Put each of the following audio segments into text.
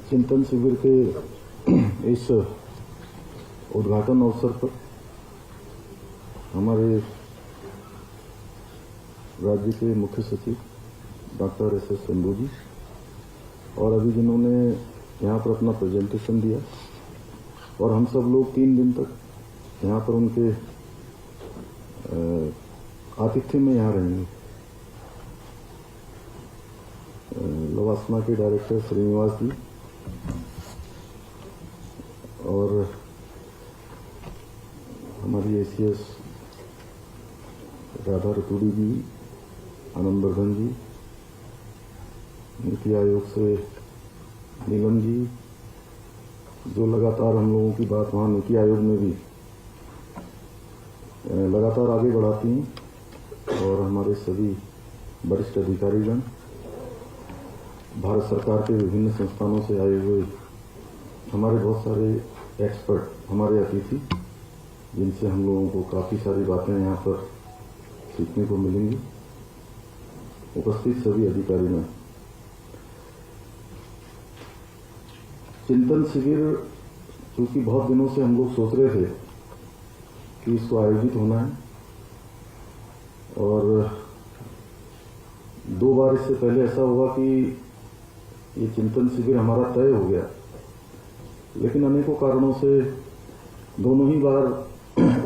चिंतन शिविर के इस उद्घाटन अवसर पर हमारे राज्य के मुख्य सचिव डॉक्टर एस.एस. संधू जी और अभी जिन्होंने यहाँ पर अपना प्रेजेंटेशन दिया और हम सब लोग 3 दिन तक यहाँ पर उनके आतिथ्य में यहाँ रहेंगे। लवासना के डायरेक्टर श्रीनिवास जी और हमारी एसीएस राधा रतूड़ी जी, आनंदवर्धन जी, नीति आयोग से नीलम जी, जो लगातार हम लोगों की बात वहाँ नीति आयोग में भी लगातार आगे बढ़ाती हैं, और हमारे सभी वरिष्ठ अधिकारीगण, भारत सरकार के विभिन्न संस्थानों से आए हुए हमारे बहुत सारे एक्सपर्ट, हमारे अतिथि, जिनसे हम लोगों को काफ़ी सारी बातें यहाँ पर सीखने को मिलेंगी। उपस्थित सभी अधिकारीगण, चिंतन शिविर क्योंकि बहुत दिनों से हम लोग सोच रहे थे कि इसको आयोजित होना है, और 2 बार इससे पहले ऐसा हुआ कि ये चिंतन शिविर हमारा तय हो गया, लेकिन अनेकों कारणों से दोनों ही बार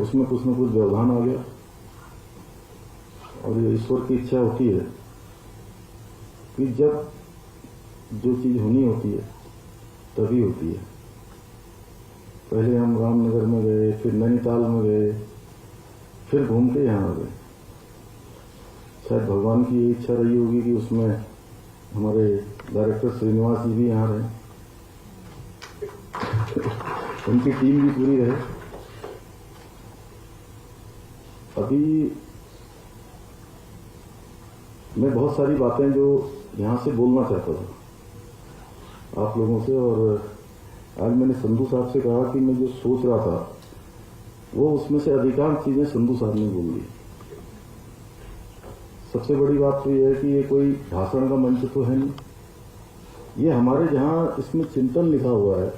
उसमें कुछ न कुछ व्यवधान आ गया। और ये ईश्वर की इच्छा होती है कि जब जो चीज होनी होती है तभी होती है। पहले हम रामनगर में गए, फिर नैनीताल में गए, फिर घूम के यहाँ आ गए। शायद भगवान की ये इच्छा रही होगी कि उसमें हमारे डायरेक्टर श्रीनिवास जी भी यहाँ रहे, उनकी टीम भी पूरी रहे। अभी मैं बहुत सारी बातें जो यहाँ से बोलना चाहता था आप लोगों से, और आज मैंने संधू साहब से कहा कि मैं जो सोच रहा था वो उसमें से अधिकांश चीजें संधू साहब ने बोल दी। सबसे बड़ी बात तो ये है कि ये कोई भाषण का मंच तो है नहीं, ये हमारे जहां इसमें चिंतन लिखा हुआ है,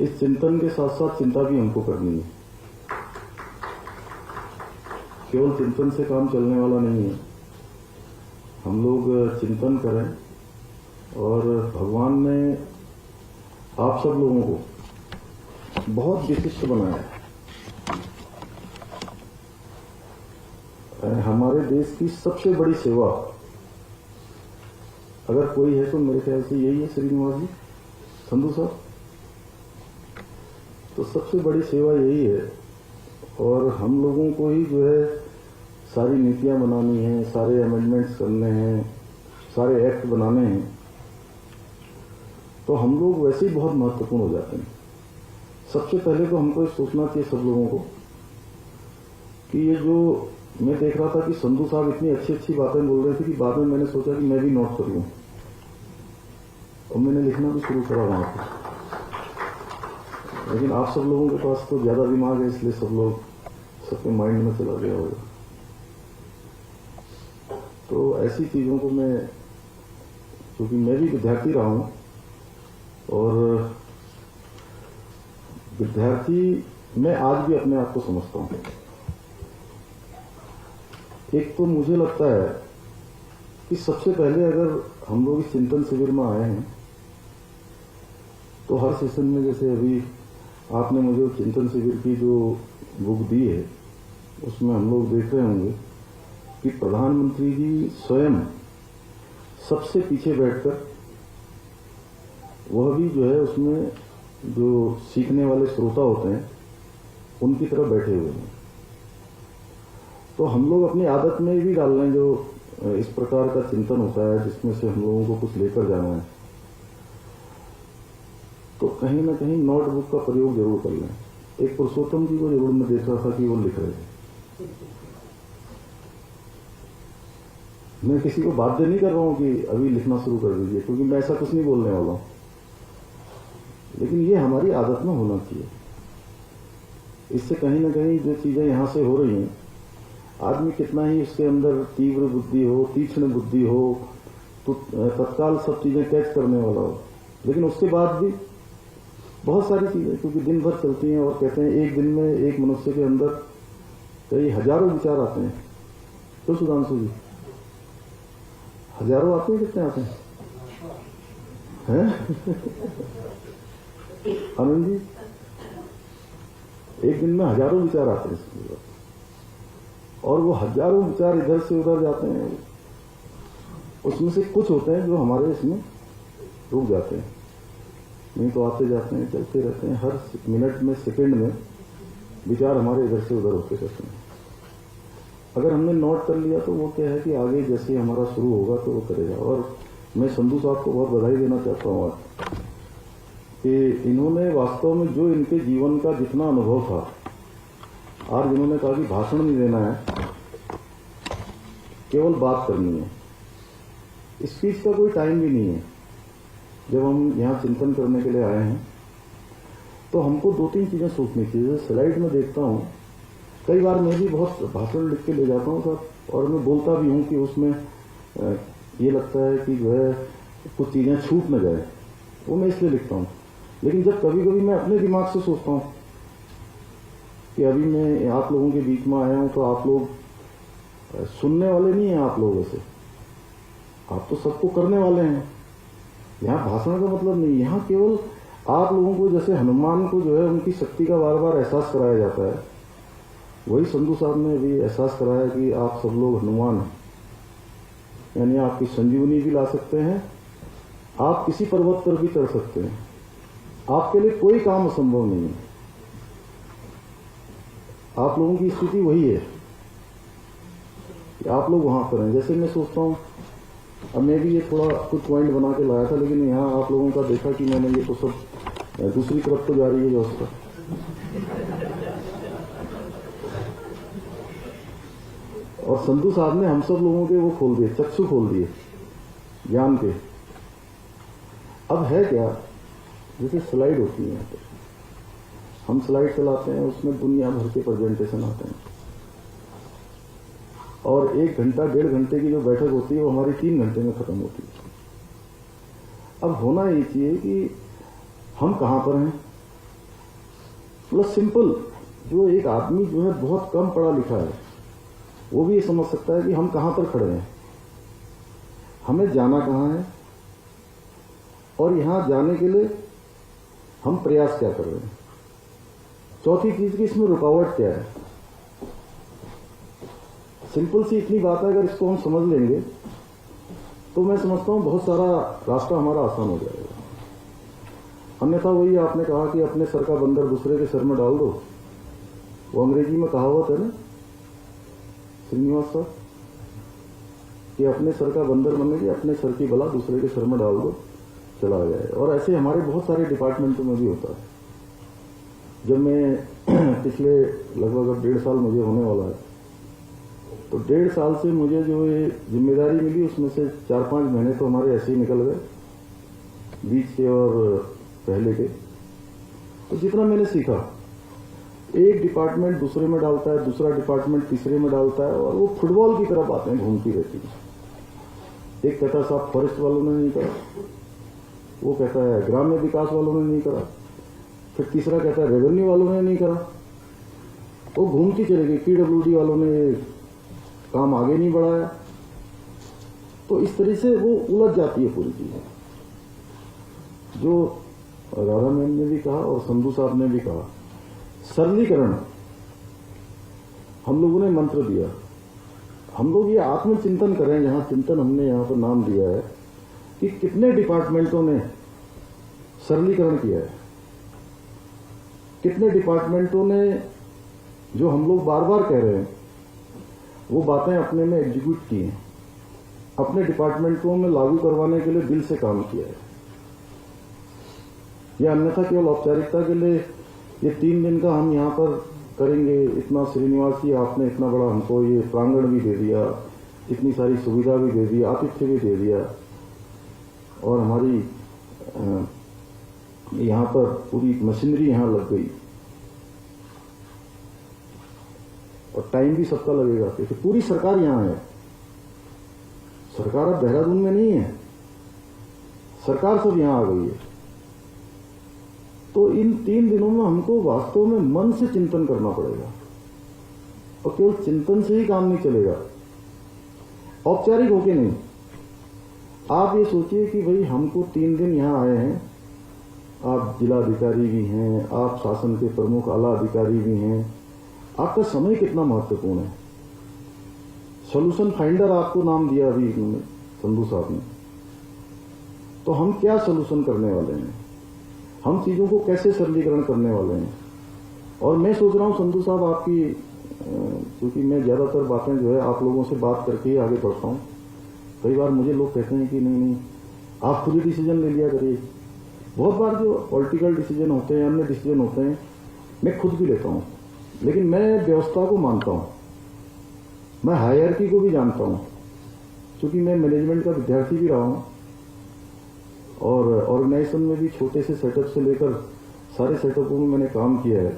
इस चिंतन के साथ साथ चिंता भी हमको करनी है। केवल चिंतन से काम चलने वाला नहीं है। हम लोग चिंतन करें, और भगवान ने आप सब लोगों को बहुत विशिष्ट बनाया है। हमारे देश की सबसे बड़ी सेवा अगर कोई है तो मेरे ख्याल से यही है, श्रीनिवास जी, संधू साहब। तो सबसे बड़ी सेवा यही है, और हम लोगों को ही जो है सारी नीतियां बनानी है, सारे अमेंडमेंट्स करने हैं, सारे एक्ट बनाने हैं। तो हम लोग वैसे ही बहुत महत्वपूर्ण हो जाते हैं। सबसे पहले तो हमको सोचना चाहिए सब लोगों को कि ये जो मैं देख रहा था कि संधू साहब इतनी अच्छी अच्छी बातें बोल रहे थे कि बाद में मैंने सोचा कि मैं भी नोट कर लूं, और मैंने लिखना भी शुरू करा वहां पर। लेकिन आप सब लोगों के पास तो ज्यादा दिमाग है, इसलिए सब लोग सबके माइंड में चला गया होगा। तो ऐसी चीजों को मैं, क्योंकि मैं भी विद्यार्थी रहा हूं, और विद्यार्थी मैं आज भी अपने आप को समझता हूं। एक तो मुझे लगता है कि सबसे पहले अगर हम लोग इस चिंतन शिविर में आए हैं तो हर सेशन में, जैसे अभी आपने मुझे चिंतन शिविर की जो बुक दी है उसमें हम लोग देख रहे होंगे कि प्रधानमंत्री जी स्वयं सबसे पीछे बैठकर, वह भी जो है उसमें जो सीखने वाले श्रोता होते हैं उनकी तरफ बैठे हुए हैं। तो हम लोग अपनी आदत में भी डाल लें जो इस प्रकार का चिंतन होता है जिसमें से हम लोगों को कुछ लेकर जाना है, तो कहीं ना कहीं नोटबुक का प्रयोग जरूर कर लें। एक पुरुषोत्तम जी को जरूर मैं देख रहा था कि वो लिख रहे थे। मैं किसी को बाध्य नहीं कर रहा हूं कि अभी लिखना शुरू कर दीजिए, क्योंकि मैं ऐसा कुछ नहीं बोलने वाला हूं, लेकिन ये हमारी आदत में होना चाहिए। इससे कहीं ना कहीं जो चीजें यहां से हो रही हैं, आदमी कितना ही इसके अंदर तीव्र बुद्धि हो, तीक्ष्ण बुद्धि हो, तो तत्काल सब चीजें कैच करने वाला हो, लेकिन उसके बाद भी बहुत सारी चीजें, क्योंकि दिन भर चलती हैं, और कहते हैं एक दिन में एक मनुष्य के अंदर कई हजारों विचार आते हैं। तो सुधांशु जी, हजारों आते हैं, कितने आते हैं? आनंद जी, एक दिन में हजारों विचार आते हैं, और वो हजारों विचार इधर से उधर जाते हैं। उसमें से कुछ होते हैं जो हमारे इसमें रुक जाते हैं, नहीं तो आते जाते हैं, चलते रहते हैं। हर मिनट में, सेकंड में विचार हमारे इधर से उधर होते रहते हैं। अगर हमने नोट कर लिया तो वो क्या है कि आगे जैसे हमारा शुरू होगा तो वो करेगा। और मैं संधू साहब को बहुत बधाई देना चाहता हूँ आज कि इन्होंने वास्तव में जो इनके जीवन का जितना अनुभव था, आज इन्होंने कहा कि भाषण नहीं देना है, केवल बात करनी है। स्पीच का कोई टाइम भी नहीं है। जब हम यहाँ चिंतन करने के लिए आए हैं तो हमको 2-3 चीजें सोचनी चाहिए। स्लाइड में देखता हूँ, कई बार मैं भी बहुत भाषण लिख के ले जाता हूँ साहब, और मैं बोलता भी हूँ कि उसमें ये लगता है कि जो है कुछ चीजें छूट न जाए, वो मैं इसलिए लिखता हूँ। लेकिन जब कभी कभी मैं अपने दिमाग से सोचता हूँ कि अभी मैं आप लोगों के बीच में आया हूँ, तो आप लोग सुनने वाले नहीं हैं, आप लोग ऐसे, आप तो सबको करने वाले हैं। यहाँ भाषण का मतलब नहीं, यहाँ केवल आप लोगों को जैसे हनुमान को जो है उनकी शक्ति का बार बार एहसास कराया जाता है, वही संधू साहब ने भी एहसास कराया कि आप सब लोग हनुमान हैं। यानी आपकी संजीवनी भी ला सकते हैं, आप किसी पर्वत पर भी चढ़ सकते हैं, आपके लिए कोई काम असंभव नहीं है। आप लोगों की स्थिति वही है कि आप लोग वहां पर हैं। जैसे मैं सोचता हूं, अब मैं भी ये थोड़ा कुछ पॉइंट बना के लाया था, लेकिन यहाँ आप लोगों का देखा कि मैंने ये तो सब दूसरी तरफ तो जा रही है व्यवस्था। और संधू साहब ने हम सब लोगों के वो खोल दिए, चक्षु खोल दिए ज्ञान के। अब है क्या, जैसे स्लाइड होती है, यहाँ पर हम स्लाइड चलाते हैं, उसमें दुनिया भर के प्रेजेंटेशन आते हैं, और 1 घंटा 1.5 घंटे की जो बैठक होती है वो हमारी 3 घंटे में खत्म होती है। अब होना ये चाहिए कि हम कहां पर हैं, मतलब सिंपल, जो एक आदमी जो है बहुत कम पढ़ा लिखा है वो भी ये समझ सकता है कि हम कहां पर खड़े हैं, हमें जाना कहां है, और यहां जाने के लिए हम प्रयास क्या कर रहे हैं। चौथी चीज की इसमें रुकावट क्या है। सिंपल सी इतनी बात है, अगर इसको हम समझ लेंगे तो मैं समझता हूं बहुत सारा रास्ता हमारा आसान हो जाएगा। अन्यथा वही आपने कहा कि अपने सर का बंदर दूसरे के सर में डाल दो, वो अंग्रेजी में कहावत है ना श्रीनिवास साहब, कि अपने सर का बंदर बनेगी, अपने सर की बला दूसरे के सर में डाल दो, चला जाए। और ऐसे हमारे बहुत सारे डिपार्टमेंटों में भी होता है। जब मैं पिछले लगभग अब 1.5 साल मुझे होने वाला है, तो 1.5 साल से मुझे जो ये जिम्मेदारी मिली, उसमें से 4-5 महीने तो हमारे ऐसे ही निकल गए, बीच के और पहले के। तो जितना मैंने सीखा, एक डिपार्टमेंट दूसरे में डालता है, दूसरा डिपार्टमेंट तीसरे में डालता है, और वो फुटबॉल की तरह बातें घूमती रहती है। एक कहता है साहब फॉरेस्ट वालों ने नहीं करा, वो कहता है ग्राम्य विकास वालों ने नहीं करा, फिर तीसरा कहता है रेवेन्यू वालों ने नहीं करा, वो घूमती चलेगी, पीडब्ल्यूडी वालों ने काम आगे नहीं बढ़ाया। तो इस तरह से वो उलझ जाती है पूरी चीज। जो राधा मैम ने भी कहा और संधू साहब ने भी कहा, सरलीकरण हम लोगों ने मंत्र दिया। हम लोग ये आत्मचिंतन करें, जहां चिंतन हमने यहां पर नाम दिया है कि कितने डिपार्टमेंटों ने सरलीकरण किया है, कितने डिपार्टमेंटों ने जो हम लोग बार बार कह रहे हैं वो बातें अपने में एग्जीक्यूट की हैं, अपने डिपार्टमेंटों में लागू करवाने के लिए दिल से काम किया है। या अन्यथा केवल औपचारिकता के लिए ये 3 दिन का हम यहाँ पर करेंगे, इतना श्रीनिवास जी आपने इतना बड़ा हमको ये प्रांगण भी दे दिया, इतनी सारी सुविधा भी दे दी, आतिथ्य भी दे दिया, और हमारी यहाँ पर पूरी मशीनरी यहाँ लग गई, और टाइम भी सबका लगेगा, क्योंकि पूरी सरकार यहाँ है। सरकार अब देहरादून में नहीं है, सरकार सब यहाँ आ गई है। तो इन 3 दिनों में हमको वास्तव में मन से चिंतन करना पड़ेगा, और केवल चिंतन से ही काम नहीं चलेगा, औपचारिक होके नहीं। आप ये सोचिए कि भाई हमको 3 दिन यहां आए हैं, आप जिलाधिकारी भी हैं, आप शासन के प्रमुख आला अधिकारी भी हैं, आपका समय कितना महत्वपूर्ण है। सॉल्यूशन फाइंडर आपको नाम दिया अभी संधू साहब ने, तो हम क्या सॉल्यूशन करने वाले हैं, हम चीजों को कैसे सरलीकरण करने वाले हैं। और मैं सोच रहा हूं संधू साहब आपकी, क्योंकि मैं ज्यादातर बातें जो है आप लोगों से बात करके ही आगे बढ़ता हूं। कई बार मुझे लोग कहते हैं कि नहीं आप खुद ही डिसीजन ले लिया करिए। बहुत बार जो पॉलिटिकल डिसीजन होते हैं, अन्य डिसीजन होते हैं, मैं खुद भी लेता हूं, लेकिन मैं व्यवस्था को मानता हूं, मैं हायरार्की को भी जानता हूं, क्योंकि मैं मैनेजमेंट का विद्यार्थी भी रहा हूं और ऑर्गेनाइजेशन में भी छोटे से सेटअप से लेकर सारे सेटअपों में मैंने काम किया है,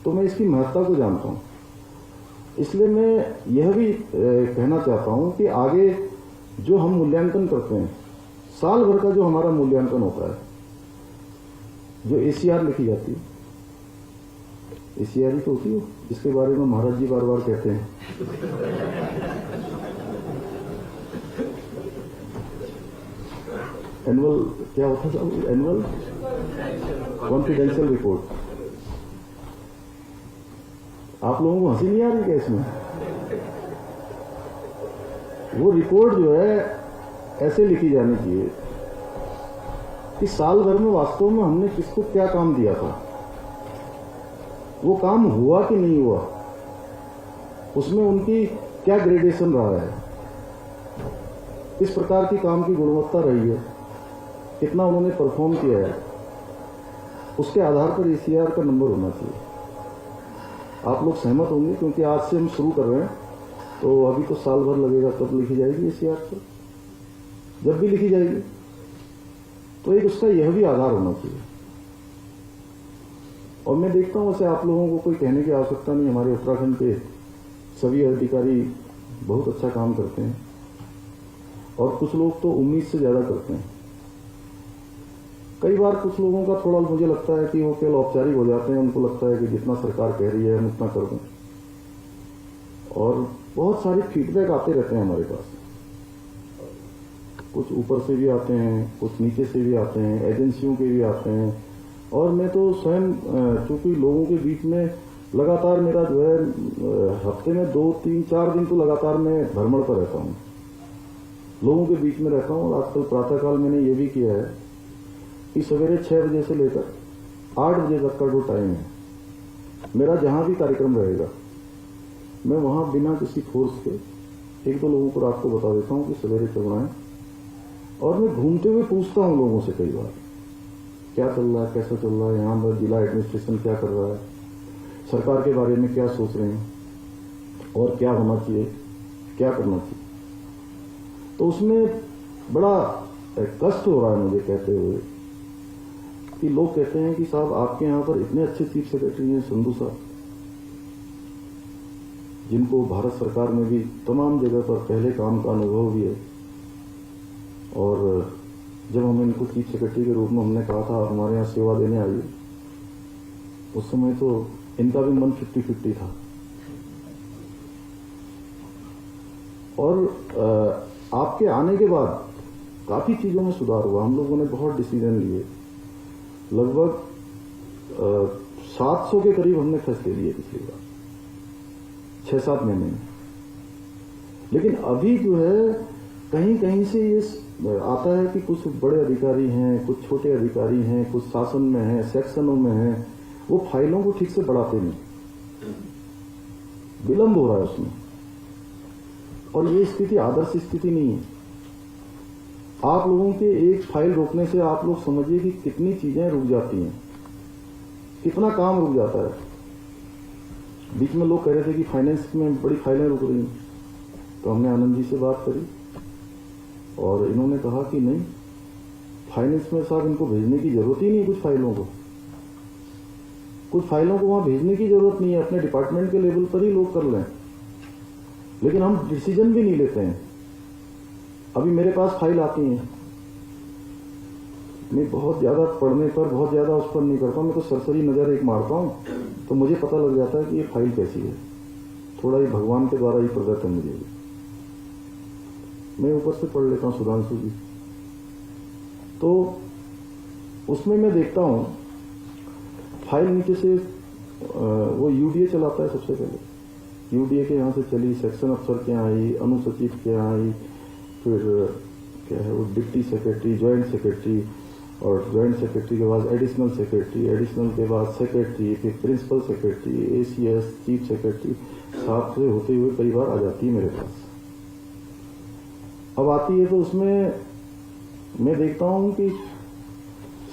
तो मैं इसकी महत्ता को जानता हूं। इसलिए मैं यह भी कहना चाहता हूं कि आगे जो हम मूल्यांकन करते हैं, साल भर का जो हमारा मूल्यांकन होता है, जो एसीआर लिखी जाती है, एसीआर ही तो होती है जिसके बारे में महाराज जी बार बार कहते हैं, एनुअल क्या होता था, एनुअल कॉन्फिडेंशियल रिपोर्ट। आप लोगों को हंसी नहीं आ रही क्या इसमें? वो रिपोर्ट जो है ऐसे लिखी जानी चाहिए कि साल भर में वास्तव में हमने किसको क्या काम दिया था, वो काम हुआ कि नहीं हुआ, उसमें उनकी क्या ग्रेडेशन रहा है, किस प्रकार की काम की गुणवत्ता रही है, कितना उन्होंने परफॉर्म किया है, उसके आधार पर एसीआर का नंबर होना चाहिए। आप लोग सहमत होंगे, क्योंकि आज से हम शुरू कर रहे हैं, तो अभी तो साल भर लगेगा तब लिखी जाएगी एसीआर पर। जब भी लिखी जाएगी तो एक उसका यह भी आधार होना चाहिए। और मैं देखता हूं वैसे आप लोगों को कोई कहने की आवश्यकता नहीं, हमारे उत्तराखंड के सभी अधिकारी बहुत अच्छा काम करते हैं, और कुछ लोग तो उम्मीद से ज्यादा करते हैं। कई बार कुछ लोगों का थोड़ा मुझे लगता है कि वो केवल औपचारिक हो जाते हैं, उनको लगता है कि जितना सरकार कह रही है हम उतना कर दें, और बहुत सारे फीडबैक आते रहते हैं हमारे पास, कुछ ऊपर से भी आते हैं, कुछ नीचे से भी आते हैं, एजेंसियों के भी आते हैं। और मैं तो स्वयं चूंकि लोगों के बीच में लगातार मेरा जो है हफ्ते में 2, 3, 4 दिन तो लगातार मैं भ्रमण पर रहता हूँ, लोगों के बीच में रहता हूँ। और आजकल प्रातःकाल मैंने ये भी किया है कि सवेरे 6 बजे से लेकर 8 बजे तक का जो टाइम है मेरा, जहां भी कार्यक्रम रहेगा मैं वहां बिना किसी फोर्स के 1-2 लोगों को रात को बता देता हूं कि सवेरे चलना है, और मैं घूमते हुए पूछता हूं लोगों से कई बार क्या चल रहा है, कैसा चल रहा है, यहां पर जिला एडमिनिस्ट्रेशन क्या कर रहा है, सरकार के बारे में क्या सोच रहे हैं, और क्या होना चाहिए, क्या करना चाहिए। तो उसमें बड़ा कष्ट हो रहा है मुझे कहते हुए कि लोग कहते हैं कि साहब आपके यहां पर इतने अच्छे चीफ सेक्रेटरी हैं संधू साहब, जिनको भारत सरकार में भी तमाम जगह पर पहले काम का अनुभव भी है, और जब हम इनको चीफ सेक्रेटरी के रूप में हमने कहा था हमारे यहाँ सेवा देने आइए, उस समय तो इनका भी मन 50-50 था। और आपके आने के बाद काफी चीजों में सुधार हुआ, हम लोगों ने बहुत डिसीजन लिए, लगभग 700 के करीब हमने फैसले लिए पिछली बार 6-7 महीने में। लेकिन अभी जो है कहीं कहीं से ये आता है कि कुछ बड़े अधिकारी हैं, कुछ छोटे अधिकारी हैं, कुछ शासन में हैं, सेक्शनों में हैं, वो फाइलों को ठीक से बढ़ाते नहीं, विलंब हो रहा है उसमें। और ये स्थिति आदर्श स्थिति नहीं है। आप लोगों के एक फाइल रोकने से आप लोग समझिए कि कितनी चीजें रुक जाती हैं, कितना काम रुक जाता है। बीच में लोग कह रहे थे कि फाइनेंस में बड़ी फाइलें रुक रही हैं, तो हमने आनंद जी से बात करी और इन्होंने कहा कि नहीं, फाइनेंस में साहब इनको भेजने की जरूरत ही नहीं, कुछ फाइलों को वहां भेजने की जरूरत नहीं है, अपने डिपार्टमेंट के लेवल पर ही लोग कर लें। लेकिन हम डिसीजन भी नहीं लेते हैं। अभी मेरे पास फाइल आती है, मैं बहुत ज़्यादा पढ़ने पर बहुत ज़्यादा उस पर नहीं करता हूँ, मैं तो सरसरी नज़र एक मारता हूँ तो मुझे पता लग जाता है कि ये फाइल कैसी है। थोड़ा ही भगवान के द्वारा ही प्रगट है मुझे। मैं ऊपर से पढ़ लेता हूँ सुधांशु जी, तो उसमें मैं देखता हूँ फाइल नीचे से वो यूडीए चलाता है। सबसे पहले यूडीए के यहाँ से चली, सेक्शन अफसर के यहाँ आई, अनुसचिव के यहाँ आई, फिर क्या है वो डिप्टी सेक्रेटरी, ज्वाइंट सेक्रेटरी, और ज्वाइंट सेक्रेटरी के बाद एडिशनल सेक्रेटरी, एडिशनल के बाद सेक्रेटरी, फिर principal secretary, ACS, chief secretary, साथ से होते हुए कई बार आ जाती है मेरे पास। अब आती है तो उसमें मैं देखता हूं कि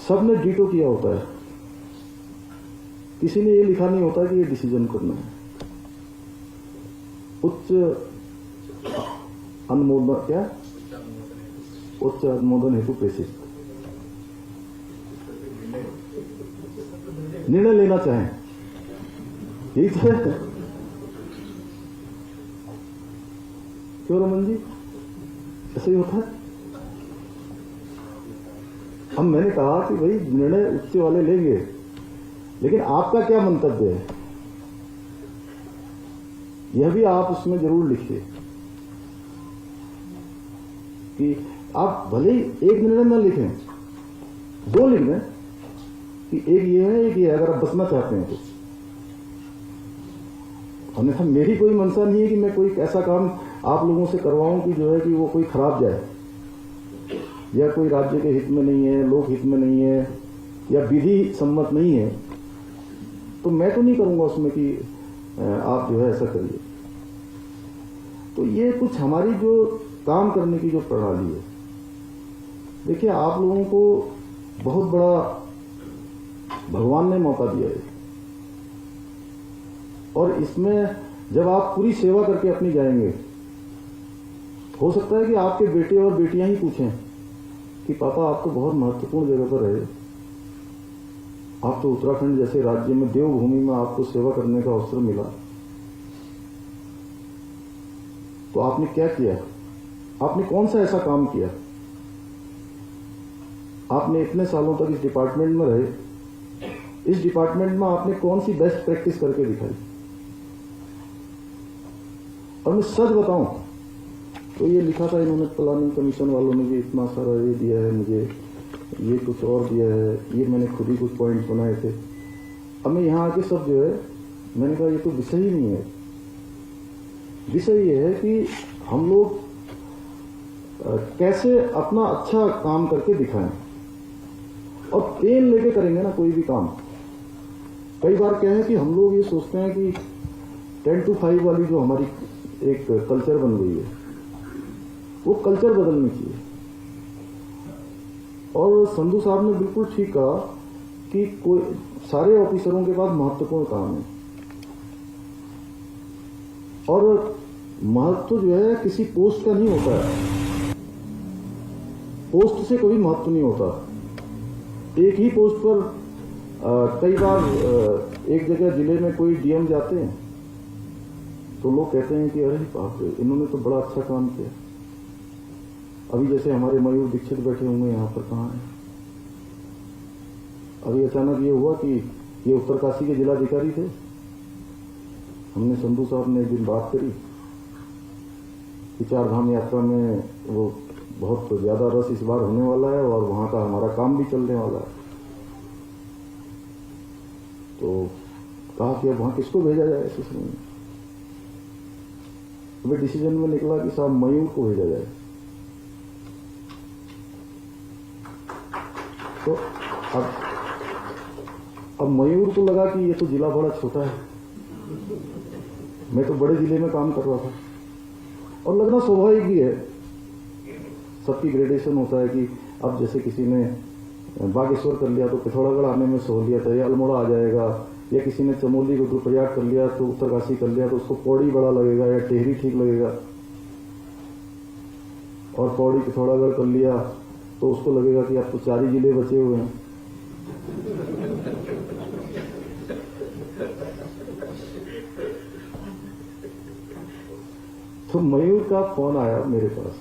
सबने डीटो किया होता है, किसी ने ये लिखा नहीं होता कि ये डिसीजन करना है। उच्च अनुमोदन, क्या उच्च अनुमोदन हेतु प्रेषित, निर्णय लेना चाहें, यही तो है। क्यों रमन जी, ऐसे ही होता है। अब मैंने कहा कि भाई निर्णय उच्च वाले लेंगे, लेकिन आपका क्या मंतव्य है यह भी आप उसमें जरूर लिखिए कि आप भले ही एक निर्णय न लिखें, दो लिख दें कि एक ये है एक ये है, अगर आप बचना चाहते हैं तो। अन्यथा मेरी कोई मंशा नहीं है कि मैं कोई ऐसा काम आप लोगों से करवाऊं कि जो है कि वो कोई खराब जाए, या कोई राज्य के हित में नहीं है, लोक हित में नहीं है, या विधि सम्मत नहीं है, तो मैं तो नहीं करूंगा उसमें कि आप जो है ऐसा करिए। तो ये कुछ हमारी जो काम करने की जो प्रणाली है, देखिए आप लोगों को बहुत बड़ा भगवान ने मौका दिया है, और इसमें जब आप पूरी सेवा करके अपनी जाएंगे, हो सकता है कि आपके बेटे और बेटियां ही पूछें कि पापा आप तो बहुत महत्वपूर्ण जगह पर रहे, आप तो उत्तराखंड जैसे राज्य में देवभूमि में आपको सेवा करने का अवसर मिला, तो आपने क्या किया, आपने कौन सा ऐसा काम किया, आपने इतने सालों तक इस डिपार्टमेंट में रहे, इस डिपार्टमेंट में आपने कौन सी बेस्ट प्रैक्टिस करके दिखाई। और मैं सच बताऊं तो ये लिखा था इन्होंने, प्लानिंग कमीशन वालों ने भी इतना सारा ये दिया है मुझे, ये कुछ और दिया है, ये मैंने खुद ही कुछ पॉइंट बनाए थे। अब मैं यहां आके सब जो है मैंने कहा ये तो विषय ही नहीं है। विषय ये है कि हम लोग कैसे अपना अच्छा काम करके दिखाएं, और पेन लेके करेंगे ना कोई भी काम। कई बार क्या है कि हम लोग ये सोचते हैं कि 10 to 5 वाली जो हमारी एक कल्चर बन गई है, वो कल्चर बदलनी चाहिए। और संधू साहब ने बिल्कुल ठीक कहा कि कोई सारे ऑफिसरों के पास महत्वपूर्ण काम है, और महत्व जो है किसी पोस्ट का नहीं होता है, पोस्ट से कभी महत्व नहीं होता। एक ही पोस्ट पर कई बार एक जगह जिले में कोई डीएम जाते हैं तो लोग कहते हैं कि अरे बाप रे इन्होंने तो बड़ा अच्छा काम किया। अभी जैसे हमारे मयूर दीक्षित बैठे होंगे यहाँ पर, कहाँ है, अभी अचानक ये हुआ कि ये उत्तरकाशी के जिलाधिकारी थे। हमने संधू साहब ने एक दिन बात करी कि 4 धाम यात्रा में वो बहुत ज्यादा रस इस बार होने वाला है और वहां का हमारा काम भी चलने वाला है, तो कहा कि अब वहां किसको भेजा जाए ऐसे समय में। वे डिसीजन में निकला कि साहब मयूर को भेजा जाए। तो अब मयूर को लगा कि ये तो जिला बड़ा छोटा है, मैं तो बड़े जिले में काम कर रहा था, और लगना स्वाभाविक भी है, सबकी ग्रेडेशन होता है कि अब जैसे किसी ने बागेश्वर कर लिया तो पिथौरागढ़ आने में सहूलियत है, या अल्मोड़ा आ जाएगा, या किसी ने चमोली रुद्रप्रयाग कर लिया तो उत्तरकाशी कर लिया तो उसको पौड़ी बड़ा लगेगा या टेहरी ठीक लगेगा, और पौड़ी पिथौरागढ़ कर लिया तो उसको लगेगा कि अब तो 4 ही जिले बचे हुए हैं। तो मयूर का फोन आया मेरे पास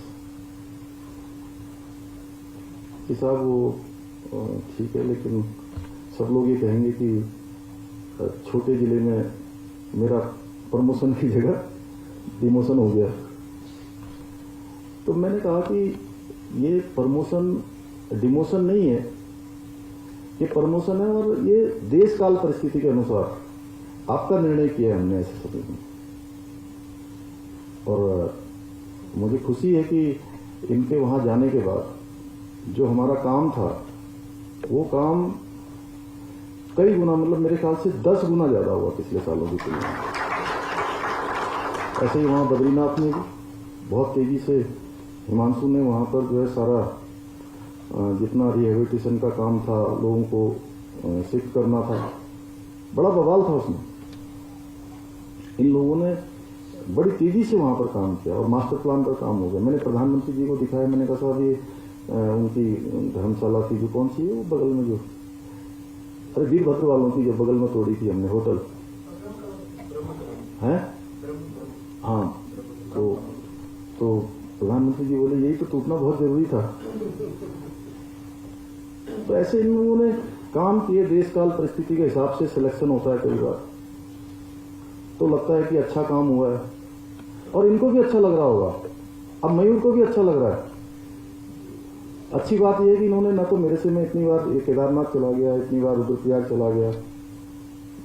कि साहब वो ठीक है, लेकिन सब लोग ये कहेंगे कि छोटे जिले में मेरा प्रमोशन की जगह डिमोशन हो गया। तो मैंने कहा कि ये प्रमोशन डिमोशन नहीं है, ये प्रमोशन है और ये देश काल परिस्थिति के अनुसार आपका निर्णय किया है हमने ऐसे समय में। और मुझे खुशी है कि इनके वहां जाने के बाद जो हमारा काम था वो काम कई गुना, मतलब मेरे ख्याल से 10 गुना ज्यादा हुआ पिछले सालों की तुलना में। ऐसे ही वहां बद्रीनाथ में भी बहुत तेजी से हिमांशु ने वहां पर जो है सारा जितना रिहेबिलिटेशन का काम था, लोगों को शिफ्ट करना था, बड़ा बवाल था उसमें। इन लोगों ने बड़ी तेजी से वहां पर काम किया और मास्टर प्लान पर काम हो गया। मैंने प्रधानमंत्री जी को दिखाया, मैंने कहा साहब ये उनकी धर्मशाला थी जो कौन सी है वो बगल में, जो अरे वीरभद्र वालों की जो बगल में तोड़ी थी हमने होटल है, हाँ, तो प्रधानमंत्री जी बोले यही तो टूटना बहुत जरूरी था। तो ऐसे इन लोगों ने काम किए, देश काल परिस्थिति के हिसाब से सिलेक्शन होता है कई बार, तो लगता है कि अच्छा काम हुआ है और इनको भी अच्छा लग रहा होगा। अब मयूर को भी अच्छा लग रहा है। अच्छी बात यह है कि इन्होंने न तो मेरे से मैं इतनी बार केदारनाथ चला गया, इतनी बार रुद्रप्रयाग चला गया,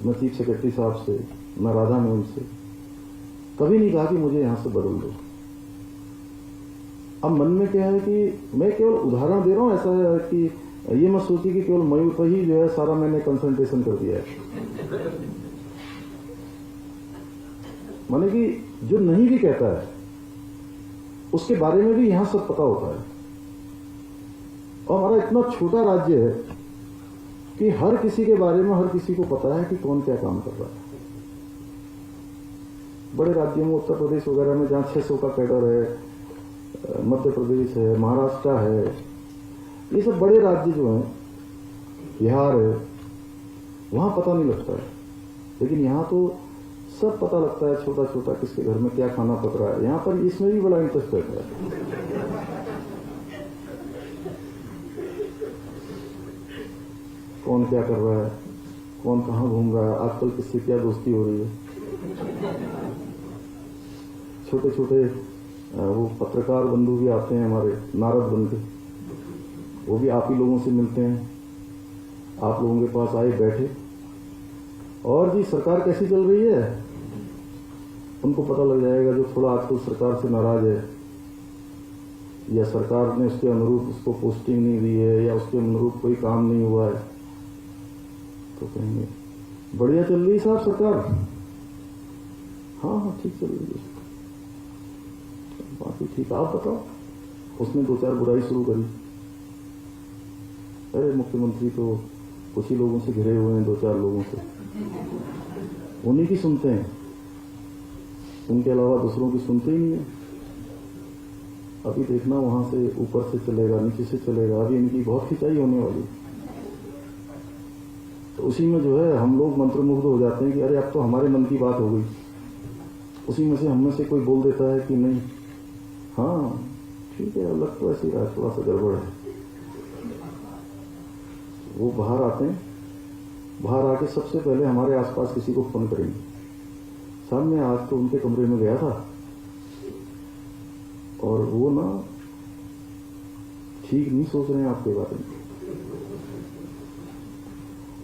न चीफ सेक्रेटरी साहब से, न राधा मैम से, कभी नहीं कहा कि मुझे यहां से बदल दो। अब मन में क्या है कि मैं केवल उदाहरण दे रहा हूं, ऐसा है कि ये मत सोचिए कि केवल मयूर पर ही जो है सारा मैंने कंसंट्रेशन कर दिया है। माने कि जो नहीं भी कहता है उसके बारे में भी यहां सब पता होता है। और हमारा इतना छोटा राज्य है कि हर किसी के बारे में हर किसी को पता है कि कौन क्या काम कर रहा है। बड़े राज्यों में, उत्तर प्रदेश वगैरह में जहां 600 का कैडर है, मध्य प्रदेश है, महाराष्ट्र है, ये सब बड़े राज्य जो हैं, बिहार है, वहां पता नहीं लगता है। लेकिन यहां तो सब पता लगता है, छोटा छोटा किसके घर में क्या खाना पक रहा है। यहां पर इसमें भी बड़ा इंटरेस्ट रहता है, कौन क्या कर रहा है, कौन कहां घूम रहा है, आजकल किससे क्या दोस्ती हो रही है। छोटे छोटे वो पत्रकार बंधु भी आते हैं हमारे, नारद बन के, वो भी आप ही लोगों से मिलते हैं, आप लोगों के पास आए बैठे, और जी सरकार कैसी चल रही है उनको पता लग जाएगा। जो थोड़ा आजकल सरकार से नाराज है, या सरकार ने उसके अनुरूप उसको पोस्टिंग नहीं दी है, या उसके अनुरूप कोई काम नहीं हुआ है, तो कहेंगे बढ़िया चल रही साहब सरकार। हाँ हाँ ठीक चल रही है, बाकी ठीक, आप बताओ। उसने 2-4 बुराई शुरू करी, अरे मुख्यमंत्री तो कुछ ही लोगों से घिरे हुए हैं, 2-4 लोगों से, उन्हीं की सुनते हैं, उनके अलावा दूसरों की सुनते ही नहीं है। अभी देखना वहां से ऊपर से चलेगा, नीचे से चलेगा, अभी इनकी बहुत खिंचाई होने वाली। तो उसी में जो है हम लोग मंत्रमुग्ध हो जाते हैं कि अरे अब तो हमारे मन की बात हो गई। उसी में से हम में से कोई बोल देता है कि नहीं, हाँ ठीक है, लग तो ऐसे ही रहा, थोड़ा सा गड़बड़ है। वो बाहर आते हैं, बाहर आके सबसे पहले हमारे आसपास किसी को फोन करेंगे, साहब मैं आज तो उनके कमरे में गया था और वो ना ठीक नहीं सोच रहे हैं आपके बारे में।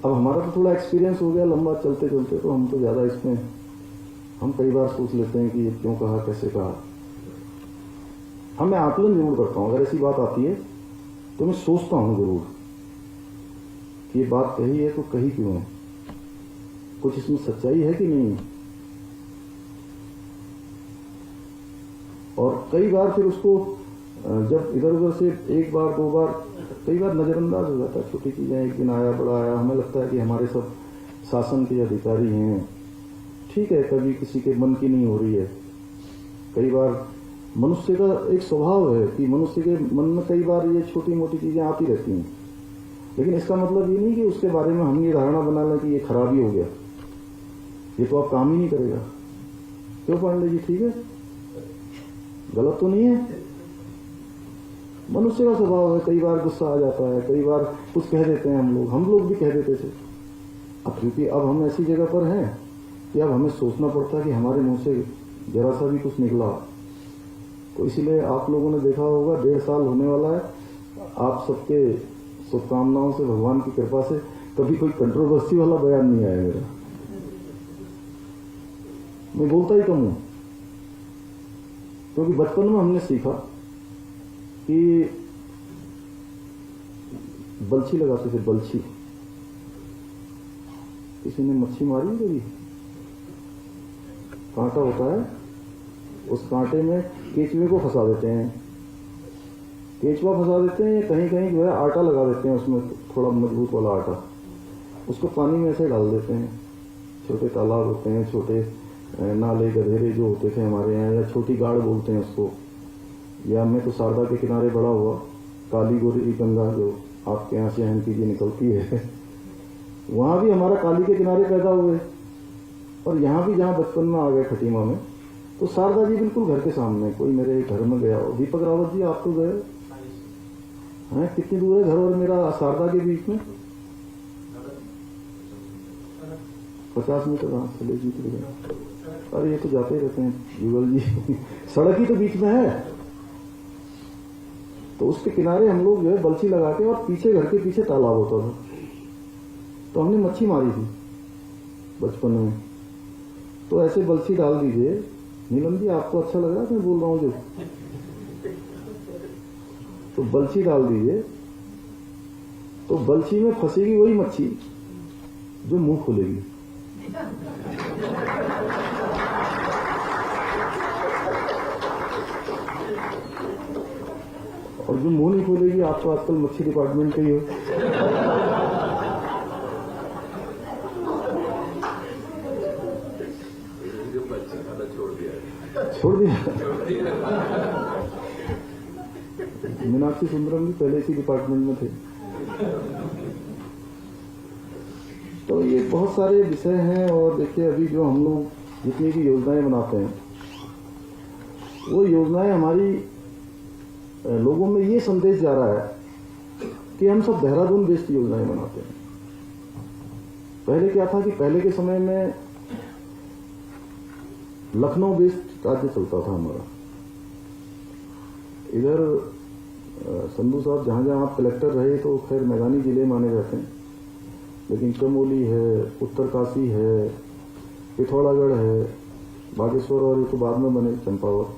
अब हमारा तो थोड़ा एक्सपीरियंस हो गया लंबा चलते चलते, तो हम तो ज्यादा इसमें हम कई बार सोच लेते हैं कि ये क्यों कहा, कैसे कहा। मैं आकलन जरूर करता हूं, अगर ऐसी बात आती है तो मैं सोचता हूं जरूर कि ये बात कही है तो कही क्यों है, कुछ इसमें सच्चाई है कि नहीं। और कई बार फिर उसको जब इधर उधर से 1 बार 2 बार, कई बार नजरअंदाज हो जाता है। छोटी चीजें, एक दिन आया बड़ा आया, हमें लगता है कि हमारे सब शासन के अधिकारी हैं, ठीक है, कभी किसी के मन की नहीं हो रही है। कई बार मनुष्य का एक स्वभाव है कि मनुष्य के मन में कई बार ये छोटी मोटी चीजें आती रहती हैं, लेकिन इसका मतलब ये नहीं कि उसके बारे में हम ये धारणा बना लें कि ये खराबी हो गया, ये तो आप काम ही नहीं करेगा। क्यों पांडे जी, ठीक है, गलत तो नहीं है। मनुष्य का स्वभाव है, कई बार गुस्सा आ जाता है, कई बार कुछ कह देते हैं हम लोग भी कह देते थे। अब क्योंकि अब हम ऐसी जगह पर हैं कि अब हमें सोचना पड़ता है कि हमारे मुंह से जरा सा भी कुछ निकला तो इसलिए आप लोगों ने देखा होगा 1.5 साल होने वाला है। आप सबके शुभकामनाओं से, भगवान की कृपा से कभी कोई कंट्रोवर्सी वाला बयान नहीं आया मेरा। मैं बोलता ही कम हूं, क्योंकि बचपन में हमने सीखा कि बल्छी लगाते थे, बल्छी। किसी ने मच्छी मारी कभी? कांटा होता है, उस कांटे में केचुए को फंसा देते हैं, केचुआ फंसा देते हैं, कहीं कहीं जो है आटा लगा देते हैं, उसमें थोड़ा मजबूत वाला आटा, उसको पानी में ऐसे डाल देते हैं। छोटे तालाब होते हैं, छोटे नाले गधेरे जो होते थे हमारे यहाँ, या छोटी गाड़ बोलते हैं उसको, या मैं तो शारदा के किनारे बड़ा हुआ, काली गोरी गंगा जो आपके यहाँ से हंकी जी निकलती है वहां भी हमारा काली के किनारे पैदा हुए, और यहाँ भी जहाँ बचपन में आ गए खटीमा में, तो शारदा जी बिल्कुल घर के सामने। कोई मेरे घर में गया हो, दीपक रावत जी आप तो गए हैं, कितनी दूर है घर और मेरा शारदा के बीच में? 50 मीटर। हाँ चले जी, अरे ये तो जाते ही रहते हैं युगल जी सड़क ही तो बीच में है। तो उसके किनारे हम लोग जो है बल्छी लगा के, और पीछे घर के पीछे तालाब होता था, तो हमने मच्छी मारी थी बचपन में। तो ऐसे बल्छी डाल दीजिए। नीलम जी आपको अच्छा लग रहा है मैं बोल रहा हूं जो? तो बल्छी डाल दीजिए, तो बल्छी में फंसेगी वही मच्छी जो मुंह खोलेगी। और जो मुंह नहीं खोलेगी, आप तो आजकल मच्छी डिपार्टमेंट के ही हो, छोड़ दिया। मीनाक्षी सुंदरम भी पहले इसी डिपार्टमेंट में थे। तो ये बहुत सारे विषय हैं। और देखिए अभी जो हम लोग जितनी भी योजनाएं बनाते हैं, वो योजनाएं हमारी लोगों में ये संदेश जा रहा है कि हम सब देहरादून बेस्ड योजनाएं बनाते हैं। पहले क्या था कि पहले के समय में लखनऊ बेस्ड राज्य चलता था हमारा। इधर संधू साहब जहां जहां आप कलेक्टर रहे तो खैर मैदानी जिले माने जाते हैं, लेकिन चमोली है, उत्तरकाशी है, पिथौरागढ़ है, बागेश्वर, और ये तो बाद में बने चंपावत,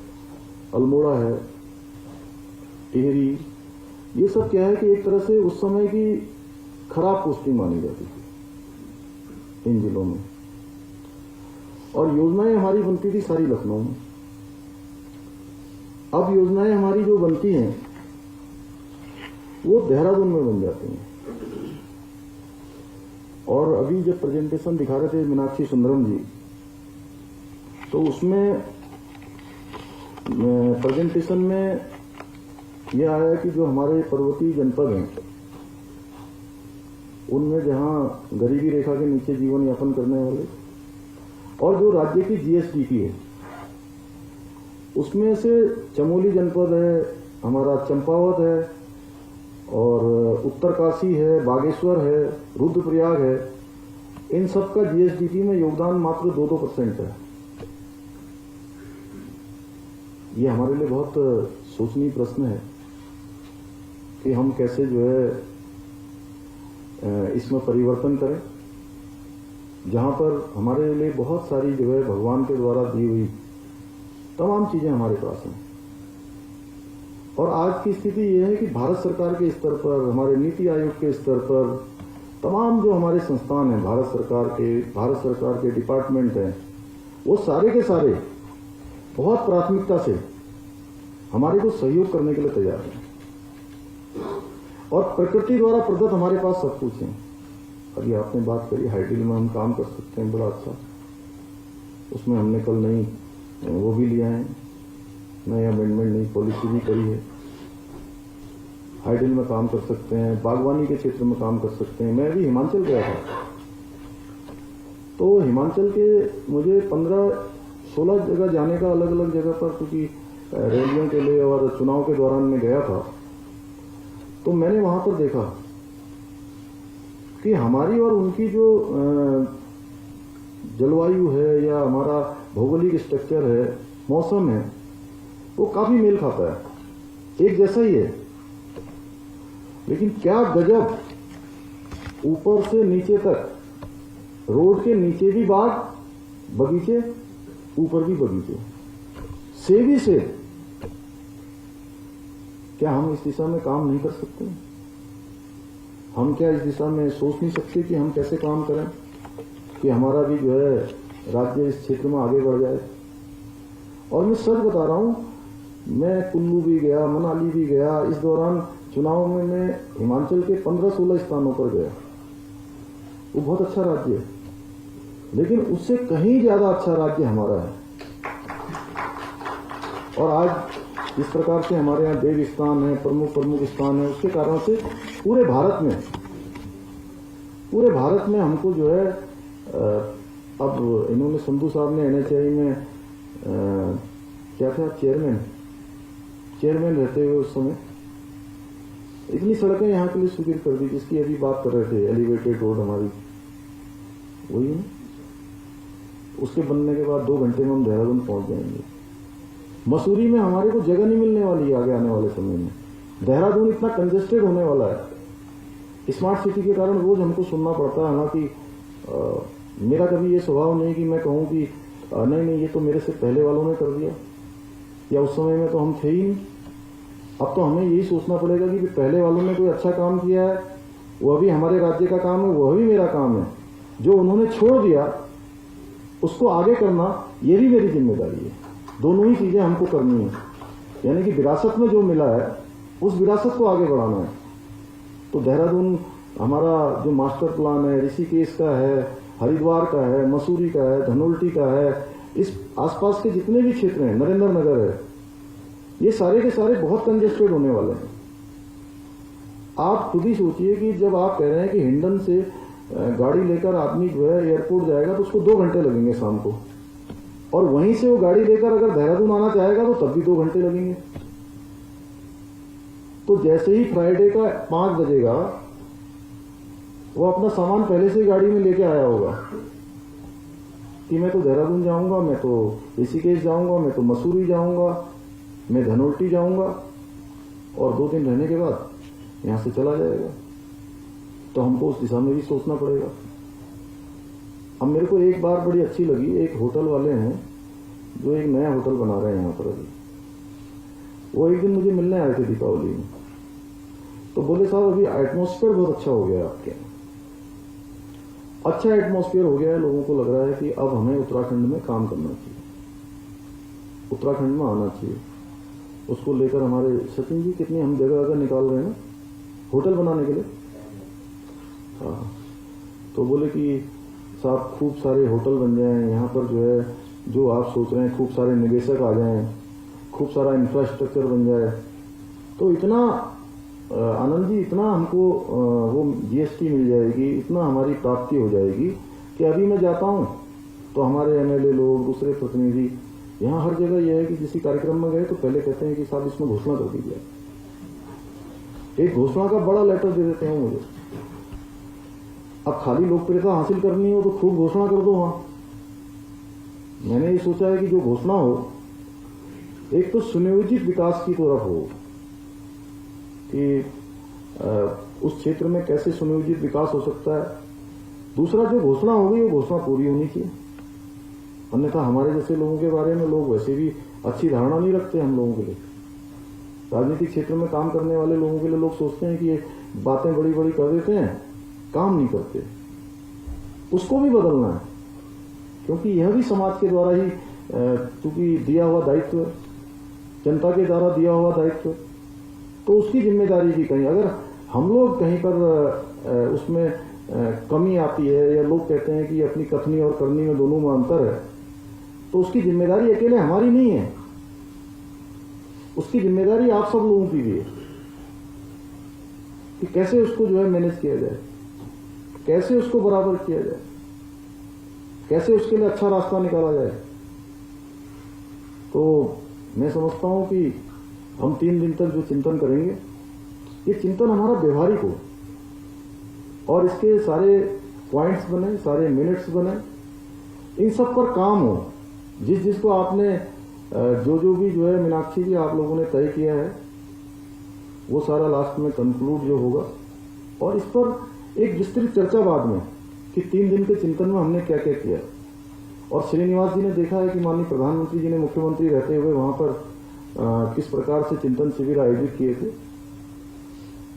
अल्मोड़ा है, टिहरी, ये सब क्या है कि एक तरह से उस समय की खराब पोस्टिंग मानी जाती थी इन जिलों में, और योजनाएं हमारी बनती थी सारी लखनऊ में। अब योजनाएं हमारी जो बनती हैं वो देहरादून में बन जाती हैं। और अभी जब प्रेजेंटेशन दिखा रहे थे मीनाक्षी सुंदरम जी, तो उसमें प्रेजेंटेशन में यह आया कि जो हमारे पर्वतीय जनपद हैं उनमें जहां गरीबी रेखा के नीचे जीवन यापन करने वाले, और जो राज्य की जीएसडीपी है उसमें से चमोली जनपद है, हमारा चंपावत है, और उत्तरकाशी है, बागेश्वर है, रुद्रप्रयाग है, इन सब का जीएसडीपी में योगदान मात्र 2% है। ये हमारे लिए बहुत सोचनीय प्रश्न है कि हम कैसे जो है इसमें परिवर्तन करें, जहां पर हमारे लिए बहुत सारी जो है भगवान के द्वारा दी हुई तमाम चीजें हमारे पास हैं। और आज की स्थिति यह है कि भारत सरकार के स्तर पर, हमारे नीति आयोग के स्तर पर, तमाम जो हमारे संस्थान हैं भारत सरकार के डिपार्टमेंट हैं, वो सारे के सारे बहुत प्राथमिकता से हमारे को सहयोग करने के लिए तैयार हैं। और प्रकृति द्वारा प्रदत्त हमारे पास सब कुछ है। अभी आपने बात करी हाइडिल में हम काम कर सकते हैं, बड़ा अच्छा, उसमें हमने कल नई वो भी लिया है, नई अमेंडमेंट, नई पॉलिसी भी करी है। हाइडिल में काम कर सकते हैं, बागवानी के क्षेत्र में काम कर सकते हैं। मैं अभी हिमाचल गया था, तो हिमाचल के मुझे 15-16 जगह जाने का, अलग अलग जगह पर, क्योंकि रैलियों के लिए और चुनाव के दौरान मैं गया था, तो मैंने वहां पर देखा कि हमारी और उनकी जो जलवायु है या हमारा भौगोलिक स्ट्रक्चर है, मौसम है, वो काफी मेल खाता है, एक जैसा ही है। लेकिन क्या गजब, ऊपर से नीचे तक, रोड के नीचे भी बाग बगीचे, ऊपर भी बगीचे, सेब ही सेब। क्या हम इस दिशा में काम नहीं कर सकते? हम क्या इस दिशा में सोच नहीं सकते कि हम कैसे काम करें कि हमारा भी जो है राज्य इस क्षेत्र में आगे बढ़ जाए? और मैं सच बता रहा हूं, मैं कुल्लू भी गया, मनाली भी गया। इस दौरान चुनाव में मैं हिमाचल के 15-16 स्थानों पर गया। वो बहुत अच्छा राज्य है, लेकिन उससे कहीं ज्यादा अच्छा राज्य हमारा है। और आज इस प्रकार से हमारे यहाँ देव स्थान है, प्रमुख स्थान है, उसके कारण से पूरे भारत में हमको जो है अब इन्होंने संधू साहब ने NHAI में क्या था, चेयरमैन रहते हुए उस समय इतनी सड़कें यहाँ के लिए स्वीकृत कर दी, जिसकी अभी बात कर रहे थे, एलिवेटेड रोड हमारी, वही है। उसके बनने के बाद 2 घंटे में हम देहरादून पहुंच जाएंगे। मसूरी में हमारे को जगह नहीं मिलने वाली है आगे आने वाले समय में। देहरादून इतना कंजेस्टेड होने वाला है स्मार्ट सिटी के कारण, रोज हमको सुनना पड़ता है। हालांकि मेरा कभी ये स्वभाव नहीं कि मैं कहूं कि नहीं ये तो मेरे से पहले वालों ने कर दिया, या उस समय में तो हम थे ही नहीं। अब तो हमें यही सोचना पड़ेगा कि पहले वालों ने कोई अच्छा काम किया है, वह भी हमारे राज्य का काम है, वह भी मेरा काम है। जो उन्होंने छोड़ दिया उसको आगे करना, ये भी मेरी जिम्मेदारी है। दोनों ही चीजें हमको करनी है, यानी कि विरासत में जो मिला है उस विरासत को आगे बढ़ाना है। तो देहरादून हमारा जो मास्टर प्लान है, ऋषिकेश का है, हरिद्वार का है, मसूरी का है, धनोल्टी का है, इस आसपास के जितने भी क्षेत्र हैं, नरेंद्र नगर है, ये सारे के सारे बहुत कंजेस्टेड होने वाले हैं। आप खुद ही सोचिए कि जब आप कह रहे हैं कि हिंडन से गाड़ी लेकर आदमी जो है एयरपोर्ट जाएगा तो उसको 2 घंटे लगेंगे शाम को, और वहीं से वो गाड़ी लेकर अगर देहरादून आना चाहेगा तो तब भी 2 घंटे लगेंगे। तो जैसे ही फ्राइडे का 5 बजेगा, वो अपना सामान पहले से ही गाड़ी में लेके आया होगा कि मैं तो देहरादून जाऊंगा, मैं तो ऋषिकेश जाऊंगा, मैं तो मसूरी जाऊंगा, मैं धनोल्टी जाऊंगा, और 2 दिन रहने के बाद यहां से चला जाएगा। तो हमको उस दिशा में भी सोचना पड़ेगा। अब मेरे को एक बार बड़ी अच्छी लगी, एक होटल वाले हैं जो एक नया होटल बना रहे हैं यहां पर अभी, वो एक दिन मुझे मिलने आए थे दीपावली में। तो बोले साहब अभी एटमॉस्फेयर बहुत अच्छा हो गया आपके, अच्छा एटमॉस्फेयर हो गया है, लोगों को लग रहा है कि अब हमें उत्तराखंड में काम करना चाहिए, उत्तराखंड में आना चाहिए। उसको लेकर हमारे सचिन जी कितनी हम जगह निकाल रहे हैं होटल बनाने के लिए। हाँ, तो बोले कि साहब खूब सारे होटल बन जाएं यहाँ पर, जो है जो आप सोच रहे हैं, खूब सारे निवेशक आ जाएं, खूब सारा इंफ्रास्ट्रक्चर बन जाए। तो इतना आनंद जी, इतना हमको वो GST मिल जाएगी, इतना हमारी प्राप्ति हो जाएगी कि अभी मैं जाता हूं तो हमारे MLA लोग, दूसरे प्रतिनिधि, यहाँ हर जगह यह है कि किसी कार्यक्रम में गए तो पहले कहते हैं कि साहब इसमें घोषणा कर दीजिए। एक घोषणा का बड़ा लेटर दे देते हैं मुझे। अब खाली लोकप्रियता हासिल करनी हो तो खूब घोषणा कर दो वहां। मैंने ये सोचा है कि जो घोषणा हो, एक तो सुनियोजित विकास की तरफ हो कि उस क्षेत्र में कैसे सुनियोजित विकास हो सकता है। दूसरा, जो घोषणा होगी वो घोषणा पूरी होनी चाहिए, अन्यथा हमारे जैसे लोगों के बारे में लोग वैसे भी अच्छी धारणा नहीं रखते हम लोगों के लिए। राजनीतिक क्षेत्र में काम करने वाले लोगों के लिए लोग सोचते हैं कि ये बातें बड़ी बड़ी कर देते हैं, काम नहीं करते। उसको भी बदलना है, क्योंकि यह भी समाज के द्वारा ही, क्योंकि दिया हुआ दायित्व है, जनता के द्वारा दिया हुआ दायित्व, तो उसकी जिम्मेदारी भी कहीं अगर हम लोग कहीं पर उसमें कमी आती है, या लोग कहते हैं कि अपनी कथनी और करनी में दोनों में अंतर है, तो उसकी जिम्मेदारी अकेले हमारी नहीं है, उसकी जिम्मेदारी आप सब लोगों की भी है कि कैसे उसको जो है मैनेज किया जाए, कैसे उसको बराबर किया जाए, कैसे उसके लिए अच्छा रास्ता निकाला जाए। तो मैं समझता हूं कि हम 3 दिन तक जो चिंतन करेंगे ये चिंतन हमारा व्यवहारिक हो और इसके सारे पॉइंट्स बने, सारे मिनट्स बने, इन सब पर काम हो। जिसको आपने जो भी जो है मीनाक्षी जी आप लोगों ने तय किया है वो सारा लास्ट में कंक्लूड जो होगा, और इस पर एक विस्तृत चर्चा बाद में कि 3 दिन के चिंतन में हमने क्या क्या किया। और श्रीनिवास जी ने देखा है कि माननीय प्रधानमंत्री जी ने मुख्यमंत्री रहते हुए वहां पर किस प्रकार से चिंतन शिविर आयोजित किए थे।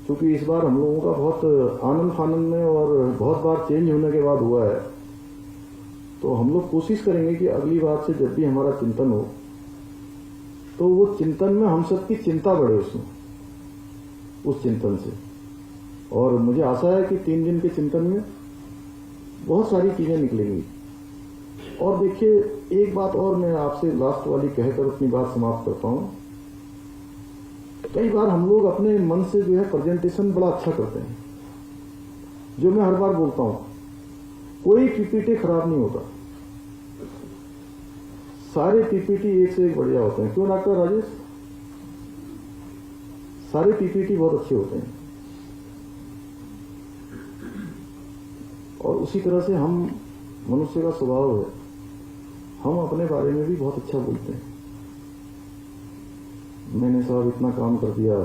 क्योंकि इस बार हम लोगों का बहुत आनंद फानंद में और बहुत बार चेंज होने के बाद हुआ है, तो हम लोग कोशिश करेंगे कि अगली बार से जब भी हमारा चिंतन हो तो वो चिंतन में हम सबकी चिंता बढ़े उसमें, उस चिंतन से। और मुझे आशा है कि 3 दिन के चिंतन में बहुत सारी चीजें निकलेंगी। और देखिए, एक बात और मैं आपसे लास्ट वाली कहकर अपनी बात समाप्त करता हूं। कई बार हम लोग अपने मन से जो है प्रेजेंटेशन बड़ा अच्छा करते हैं, जो मैं हर बार बोलता हूं, कोई पीपीटी खराब नहीं होता, सारे पीपीटी एक से एक बढ़िया होते हैं। क्यों डॉक्टर राजेश? सारे पीपीटी बहुत अच्छे होते हैं। और उसी तरह से हम, मनुष्य का स्वभाव है, हम अपने बारे में भी बहुत अच्छा बोलते हैं। मैंने साहब इतना काम कर दिया,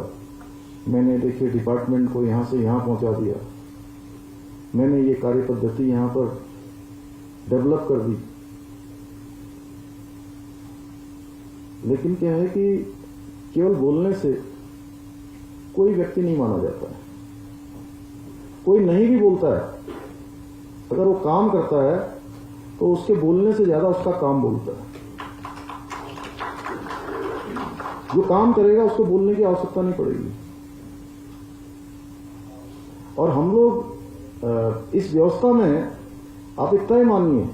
मैंने देखिए डिपार्टमेंट को यहां से यहां पहुंचा दिया, मैंने ये कार्य पद्धति यहां पर डेवलप कर दी। लेकिन क्या है कि केवल बोलने से कोई व्यक्ति नहीं माना जाता है। कोई नहीं भी बोलता है, अगर वो काम करता है तो उसके बोलने से ज्यादा उसका काम बोलता है। जो काम करेगा उसको बोलने की आवश्यकता नहीं पड़ेगी। और हम लोग इस व्यवस्था में, आप इतना ही मानिए,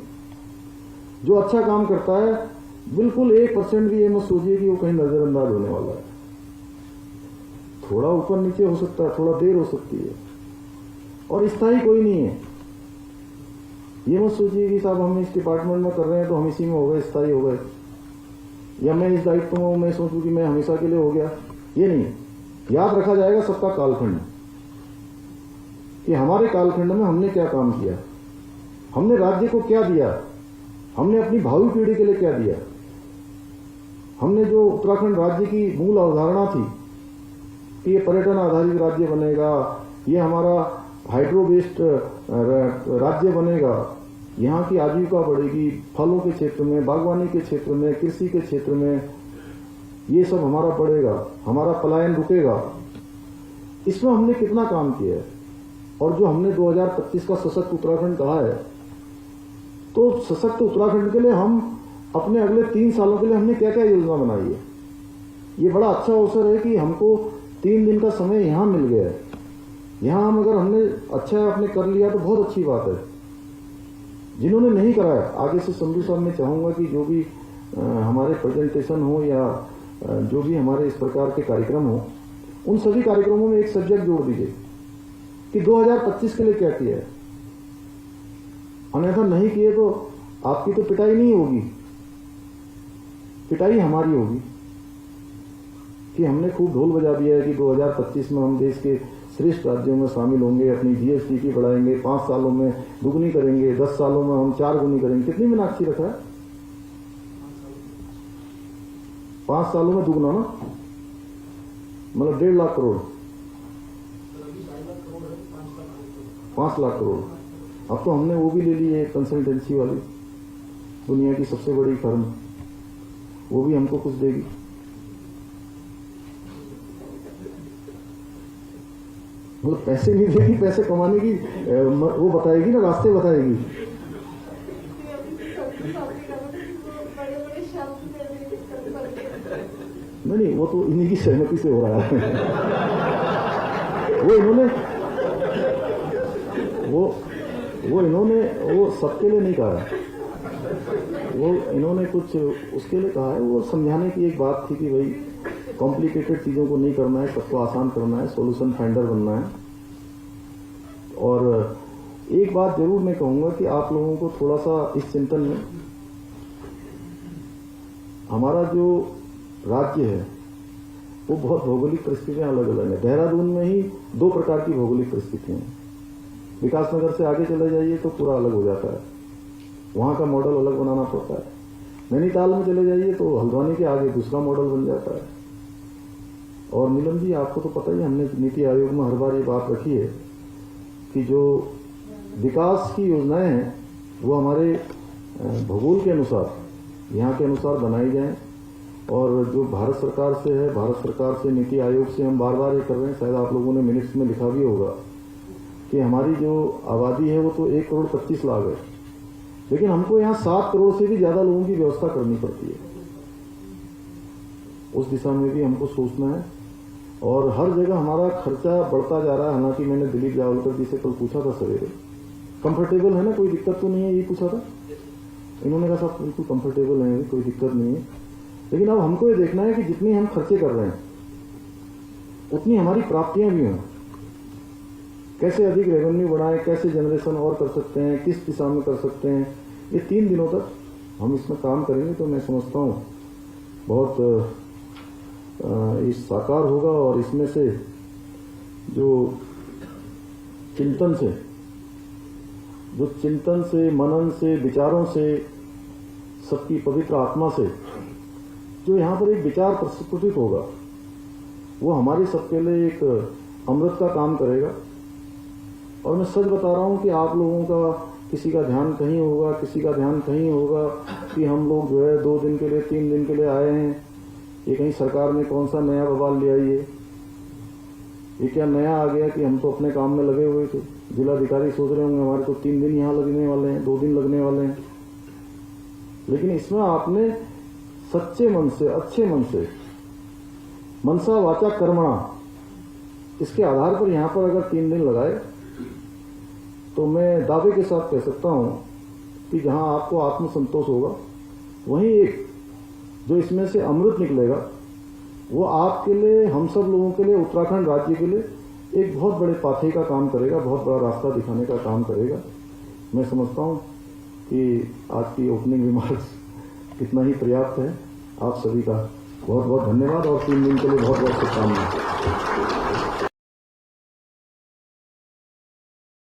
जो अच्छा काम करता है बिल्कुल 1% भी ये मत सोचिए कि वो कहीं नजरअंदाज होने वाला है। थोड़ा ऊपर नीचे हो सकता है, थोड़ा देर हो सकती है, और स्थायी कोई नहीं है। ये मत सोचिए कि साहब हम इस डिपार्टमेंट में कर रहे हैं तो हम इसी में हो गए, स्थायी हो गए, या मैं इस दायित्व में मैं सोचूं कि मैं हमेशा के लिए हो गया। ये नहीं, याद रखा जाएगा सबका कालखंड, कि हमारे कालखंड में हमने क्या काम किया, हमने राज्य को क्या दिया, हमने अपनी भावी पीढ़ी के लिए क्या दिया। हमने जो उत्तराखंड राज्य की मूल अवधारणा थी कि ये पर्यटन आधारित राज्य बनेगा, ये हमारा हाइड्रो बेस्ड राज्य बनेगा, यहाँ की आजीविका बढ़ेगी, फलों के क्षेत्र में, बागवानी के क्षेत्र में, कृषि के क्षेत्र में, ये सब हमारा बढ़ेगा, हमारा पलायन रुकेगा। इसमें हमने कितना काम किया है। और जो हमने 2025 का सशक्त उत्तराखंड कहा है, तो सशक्त उत्तराखंड के लिए हम अपने अगले 3 सालों के लिए हमने क्या क्या योजना बनाई है। ये बड़ा अच्छा अवसर है कि हमको 3 दिन का समय यहां मिल गया है। यहां हम अगर हमने अच्छा अपने कर लिया तो बहुत अच्छी बात है। जिन्होंने नहीं कराया, आगे से संधू साहब मैं चाहूंगा कि जो भी हमारे प्रेजेंटेशन हो या जो भी हमारे इस प्रकार के कार्यक्रम हो, उन सभी कार्यक्रमों में एक सब्जेक्ट जोड़ दीजिए कि 2025 के लिए क्या किया है। अन्यथा नहीं किए तो आपकी तो पिटाई नहीं होगी, पिटाई हमारी होगी कि हमने खूब ढोल बजा दिया है कि 2025 में हम देश के श्रेष्ठ राज्यों में शामिल होंगे, अपनी जीएसटी की बढ़ाएंगे, 5 सालों में दुगनी करेंगे, 10 सालों में हम 4 गुनी करेंगे। कितनी मीनाक्षी रखा है? 5 सालों में दुगना ना, मतलब 1.5 लाख करोड़, 5 लाख करोड़। अब तो हमने वो भी ले ली है, कंसल्टेंसी वाली, दुनिया की सबसे बड़ी फर्म, वो भी हमको कुछ देगी। मतलब पैसे नहीं देगी, पैसे कमाने की वो बताएगी ना, रास्ते बताएगी। नहीं, वो तो इन्हीं की सहमति से हो रहा है। वो इन्होंने वो सबके लिए नहीं कहा है, वो इन्होंने कुछ उसके लिए कहा है। वो समझाने की एक बात थी कि भाई कॉम्प्लिकेटेड चीजों को नहीं करना है, सबको आसान करना है, सॉल्यूशन फाइंडर बनना है। और एक बात जरूर मैं कहूंगा कि आप लोगों को थोड़ा सा इस चिंतन में, हमारा जो राज्य है वो बहुत भौगोलिक परिस्थितियां अलग अलग है। देहरादून में ही 2 प्रकार की भौगोलिक परिस्थितियां हैं। विकासनगर से आगे चले जाइए तो पूरा अलग हो जाता है, वहां का मॉडल अलग बनाना पड़ता है। नैनीताल में चले जाइए तो हल्द्वानी के आगे दूसरा मॉडल बन जाता है। और नीलम जी, आपको तो पता ही है, हमने नीति आयोग में हर बार ये बात रखी है कि जो विकास की योजनाएं हैं वो हमारे भूगोल के अनुसार, यहाँ के अनुसार बनाई जाएं। और जो भारत सरकार से है, भारत सरकार से, नीति आयोग से हम बार बार ये कर रहे हैं, शायद आप लोगों ने मिनट्स में लिखा भी होगा कि हमारी जो आबादी है वो तो 1 करोड़ 25 लाख है, लेकिन हमको यहाँ 7 करोड़ से भी ज्यादा लोगों की व्यवस्था करनी पड़ती है। उस दिशा में भी हमको सोचना है। और हर जगह हमारा खर्चा बढ़ता जा रहा है। हालांकि मैंने दिलीप जावलकर जी से कल पूछा था सवेरे, कंफर्टेबल है ना, कोई दिक्कत तो नहीं है, ये पूछा था। इन्होंने कहा साहब बिल्कुल कंफर्टेबल है, कोई दिक्कत नहीं है। लेकिन अब हमको ये देखना है कि जितनी हम खर्चे कर रहे हैं उतनी हमारी प्राप्तियां भी हों। कैसे अधिक रेवेन्यू बढ़ाएं, कैसे जनरेशन और कर सकते हैं, किस दिशा में कर सकते हैं, ये 3 दिनों तक हम इसमें काम करेंगे तो मैं समझता हूं बहुत इस साकार होगा। और इसमें से जो चिंतन से, मनन से, विचारों से, सबकी पवित्र आत्मा से जो यहाँ पर एक विचार प्रस्फुटित होगा, वो हमारे सबके लिए एक अमृत का काम करेगा। और मैं सच बता रहा हूं कि आप लोगों का किसी का ध्यान कहीं होगा, किसी का ध्यान कहीं होगा कि हम लोग जो है 2 दिन के लिए, 3 दिन के लिए आए हैं, ये कहीं सरकार ने कौन सा नया बवाल ले आई है, ये क्या नया आ गया कि हम तो अपने काम में लगे हुए थे। जिलाधिकारी सोच रहे होंगे हमारे तो 3 दिन यहाँ लगने वाले हैं, 2 दिन लगने वाले हैं। लेकिन इसमें आपने सच्चे मन से, अच्छे मन से, मनसा वाचा कर्मणा, इसके आधार पर यहां पर अगर 3 दिन लगाए तो मैं दावे के साथ कह सकता हूं कि जहां आपको आत्मसंतोष होगा, वहीं एक जो इसमें से अमृत निकलेगा वो आपके लिए, हम सब लोगों के लिए, उत्तराखंड राज्य के लिए एक बहुत बड़े पाथे का काम करेगा, बहुत बड़ा रास्ता दिखाने का काम करेगा। मैं समझता हूं कि आज की ओपनिंग रिमार्क्स इतना ही पर्याप्त है। आप सभी का बहुत बहुत धन्यवाद और 3 दिन के लिए बहुत बहुत शुभकामनाएं।